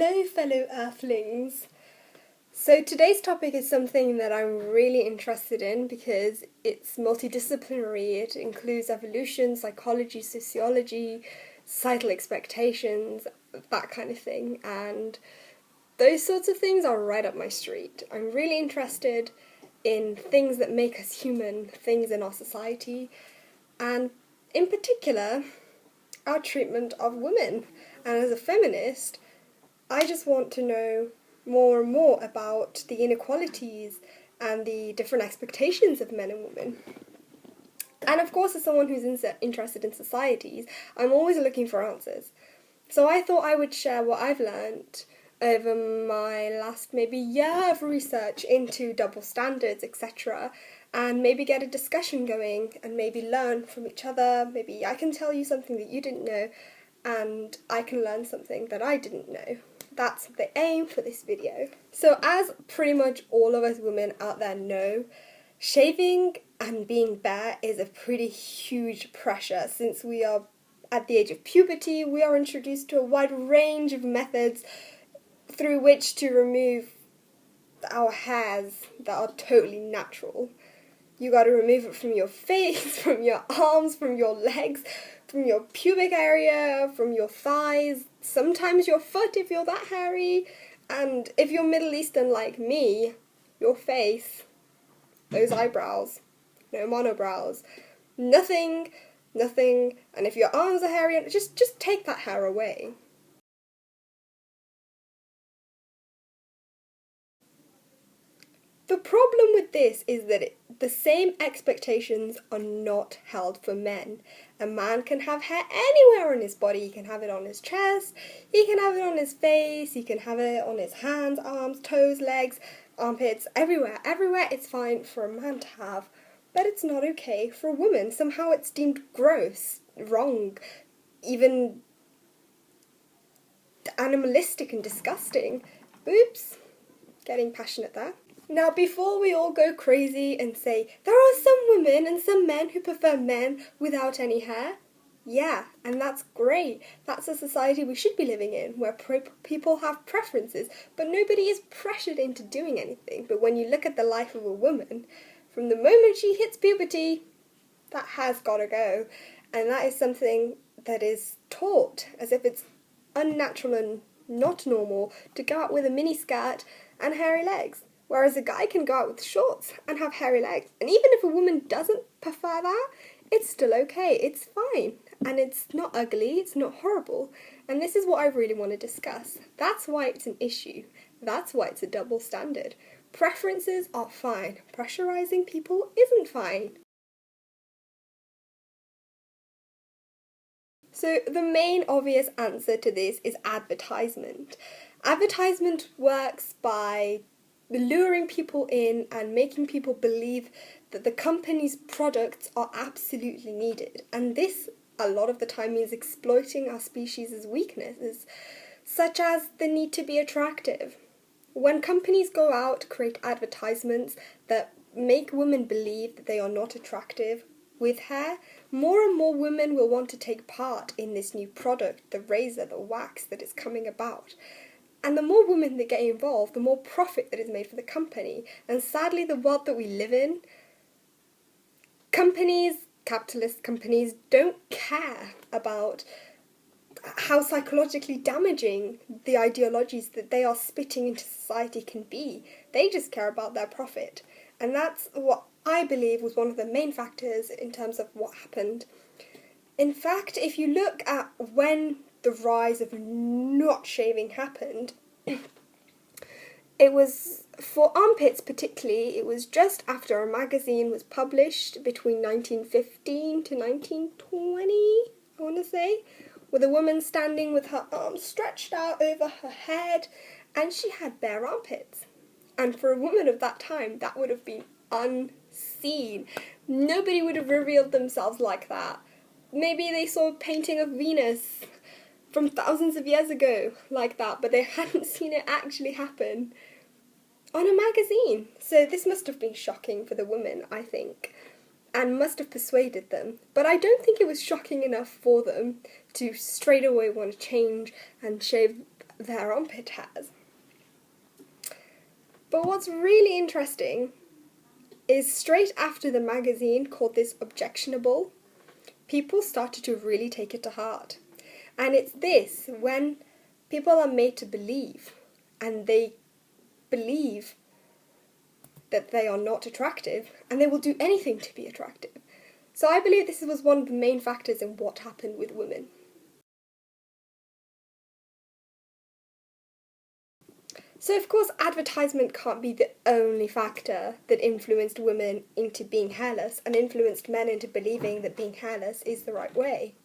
Hello, fellow Earthlings. So today's topic is something that I'm really interested in because it's multidisciplinary. It includes evolution, psychology, sociology, societal expectations, that kind of thing. And those sorts of things are right up my street. I'm really interested in things that make us human, things in our society, and in particular, our treatment of women. And as a feminist, I just want to know more and more about the inequalities and the different expectations of men and women. And of course, as someone who's interested in societies, I'm always looking for answers. So I thought I would share what I've learnt over my last maybe year of research into double standards, etc., and maybe get a discussion going and maybe learn from each other. Maybe I can tell you something that you didn't know and I can learn something that I didn't know. That's the aim for this video. So as pretty much all of us women out there know, shaving and being bare is a pretty huge pressure. Since we are at the age of puberty, we are introduced to a wide range of methods through which to remove our hairs that are totally natural. You gotta remove it from your face, from your arms, from your legs, from your pubic area, from your thighs, sometimes your foot if you're that hairy, and if you're Middle Eastern like me, your face, those eyebrows, no monobrows, nothing, and if your arms are hairy, just take that hair away. The problem with this is that the same expectations are not held for men. A man can have hair anywhere on his body. He can have it on his chest, he can have it on his face, he can have it on his hands, arms, toes, legs, armpits, everywhere. Everywhere it's fine for a man to have, but it's not okay for a woman. Somehow it's deemed gross, wrong, even animalistic and disgusting. Oops, getting passionate there. Now, before we all go crazy and say, there are some women and some men who prefer men without any hair, yeah, and that's great. That's a society we should be living in, where people have preferences, but nobody is pressured into doing anything. But when you look at the life of a woman, from the moment she hits puberty, that has got to go. And that is something that is taught as if it's unnatural and not normal to go out with a mini skirt and hairy legs. Whereas a guy can go out with shorts and have hairy legs. And even if a woman doesn't prefer that, it's still okay, it's fine. And it's not ugly, it's not horrible. And this is what I really want to discuss. That's why it's an issue. That's why it's a double standard. Preferences are fine. Pressurizing people isn't fine. So the main obvious answer to this is advertisement. Advertisement works by luring people in and making people believe that the company's products are absolutely needed. And this, a lot of the time, means exploiting our species' weaknesses, such as the need to be attractive. When companies go out to create advertisements that make women believe that they are not attractive with hair, more and more women will want to take part in this new product, the razor, the wax that is coming about. And the more women that get involved, the more profit that is made for the company. And sadly, the world that we live in, capitalist companies, don't care about how psychologically damaging the ideologies that they are spitting into society can be. They just care about their profit. And that's what I believe was one of the main factors in terms of what happened. In fact, if you look at when the rise of not shaving happened, it was, for armpits particularly, it was just after a magazine was published between 1915 to 1920, I want to say, with a woman standing with her arms stretched out over her head, and she had bare armpits. And for a woman of that time, that would have been unseen. Nobody would have revealed themselves like that. Maybe they saw a painting of Venus from thousands of years ago like that, but they hadn't seen it actually happen on a magazine. So this must have been shocking for the women, I think, and must have persuaded them. But I don't think it was shocking enough for them to straight away want to change and shave their armpit hairs. But what's really interesting is straight after the magazine called this objectionable, people started to really take it to heart. And it's this, when people are made to believe, and they believe that they are not attractive, and they will do anything to be attractive. So I believe this was one of the main factors in what happened with women. So of course advertisement can't be the only factor that influenced women into being hairless and influenced men into believing that being hairless is the right way.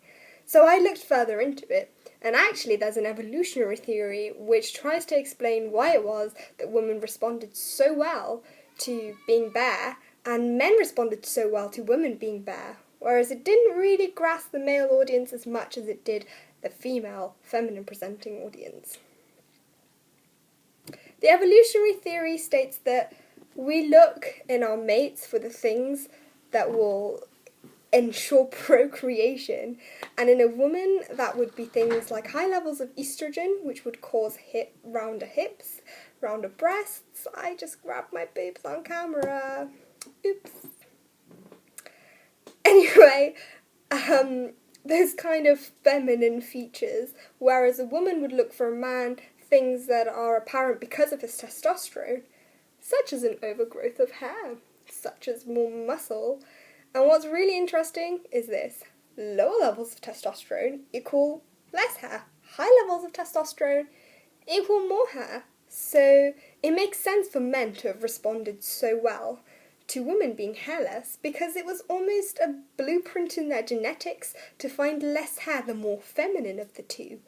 So I looked further into it, and actually there's an evolutionary theory which tries to explain why it was that women responded so well to being bare and men responded so well to women being bare, whereas it didn't really grasp the male audience as much as it did the female, feminine presenting audience. The evolutionary theory states that we look in our mates for the things that will ensure procreation, and in a woman that would be things like high levels of estrogen, which would cause rounder hips, rounder breasts. I just grabbed my boobs on camera. Oops. Anyway, those kind of feminine features, whereas a woman would look for a man things that are apparent because of his testosterone, such as an overgrowth of hair, such as more muscle. And what's really interesting is this: lower levels of testosterone equal less hair, high levels of testosterone equal more hair. So it makes sense for men to have responded so well to women being hairless, because it was almost a blueprint in their genetics to find less hair, the more feminine of the two.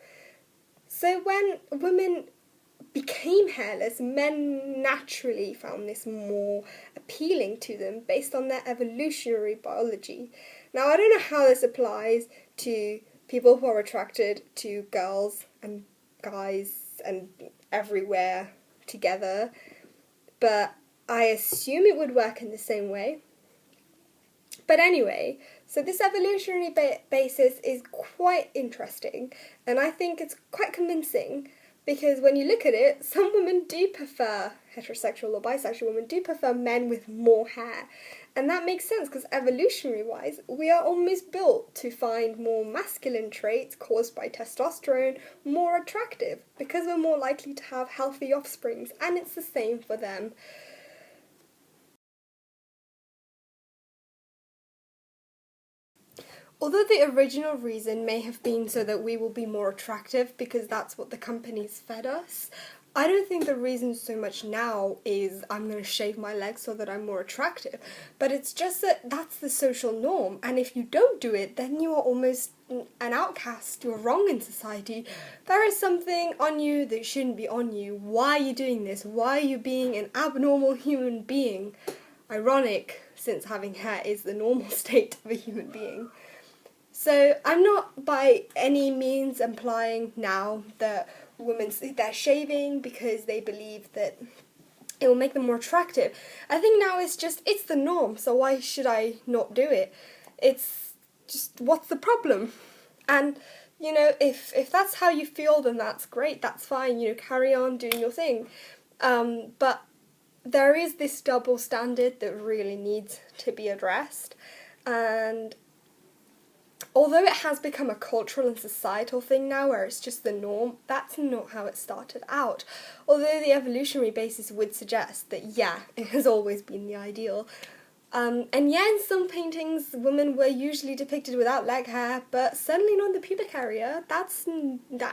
So when women became hairless, men naturally found this more appealing to them based on their evolutionary biology. Now, I don't know how this applies to people who are attracted to girls and guys and everywhere together, but I assume it would work in the same way. But anyway, so this evolutionary basis is quite interesting, and I think it's quite convincing, because when you look at it, some women do prefer, heterosexual or bisexual women do prefer men with more hair. And that makes sense, because evolutionary-wise, we are almost built to find more masculine traits caused by testosterone more attractive, because we're more likely to have healthy offsprings, and it's the same for them. Although the original reason may have been so that we will be more attractive because that's what the companies fed us, I don't think the reason so much now is I'm going to shave my legs so that I'm more attractive, but it's just that that's the social norm, and if you don't do it, then you are almost an outcast, you're wrong in society. There is something on you that shouldn't be on you. Why are you doing this? Why are you being an abnormal human being? Ironic, since having hair is the normal state of a human being. So I'm not by any means implying now that women, they're shaving because they believe that it will make them more attractive. I think now it's the norm, so why should I not do it? It's just, what's the problem? And, if that's how you feel, then that's great, that's fine, carry on doing your thing. But there is this double standard that really needs to be addressed, and although it has become a cultural and societal thing now where it's just the norm, that's not how it started out. Although the evolutionary basis would suggest that, yeah, it has always been the ideal. And yeah, in some paintings, women were usually depicted without leg hair, but certainly not in the pubic area. That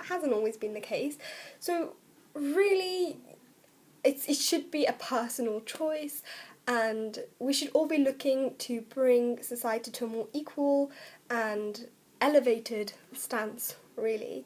hasn't always been the case. So really, it should be a personal choice, and we should all be looking to bring society to a more equal and elevated stance, really.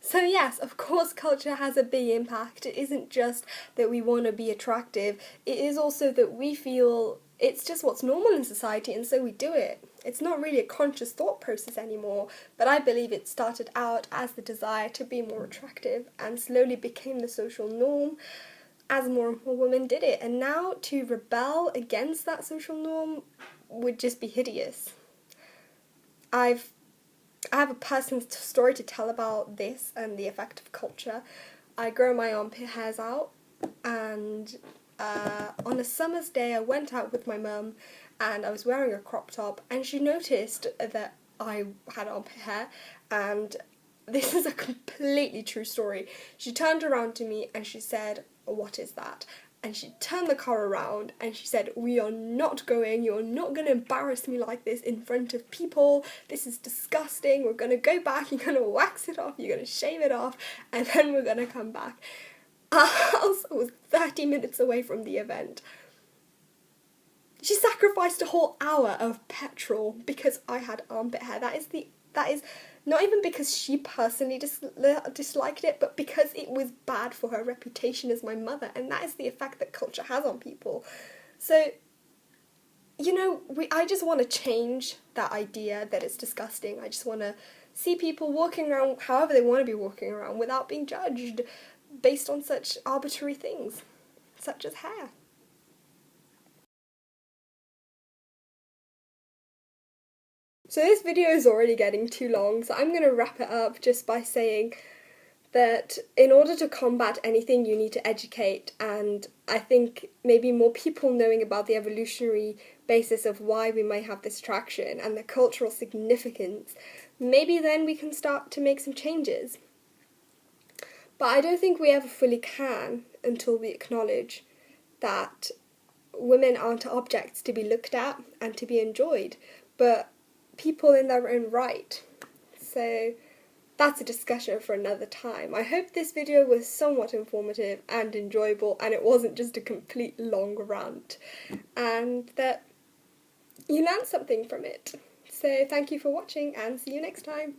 So yes, of course culture has a big impact. It isn't just that we want to be attractive, it is also that we feel it's just what's normal in society, and so we do it. It's not really a conscious thought process anymore, but I believe it started out as the desire to be more attractive and slowly became the social norm as more and more women did it. And now to rebel against that social norm would just be hideous. I've I have a personal story to tell about this and the effect of culture. I grow my armpit hairs out, and on a summer's day I went out with my mum and I was wearing a crop top, and she noticed that I had armpit hair, and this is a completely true story. She turned around to me and she said, "What is that?" And she turned the car around and she said, "We are not going, you're not going to embarrass me like this in front of people. This is disgusting. We're going to go back, you're going to wax it off, you're going to shave it off, and then we're going to come back." Our house was 30 minutes away from the event. She sacrificed a whole hour of petrol because I had armpit hair. That is not even because she personally disliked it, but because it was bad for her reputation as my mother, and that is the effect that culture has on people. So, I just want to change that idea that it's disgusting. I just want to see people walking around however they want to be walking around without being judged based on such arbitrary things, such as hair. So this video is already getting too long, so I'm going to wrap it up just by saying that in order to combat anything, you need to educate, and I think maybe more people knowing about the evolutionary basis of why we may have this attraction and the cultural significance, maybe then we can start to make some changes. But I don't think we ever fully can until we acknowledge that women aren't objects to be looked at and to be enjoyed, but people in their own right. So that's a discussion for another time. I hope this video was somewhat informative and enjoyable, and it wasn't just a complete long rant, and that you learned something from it. So thank you for watching, and see you next time.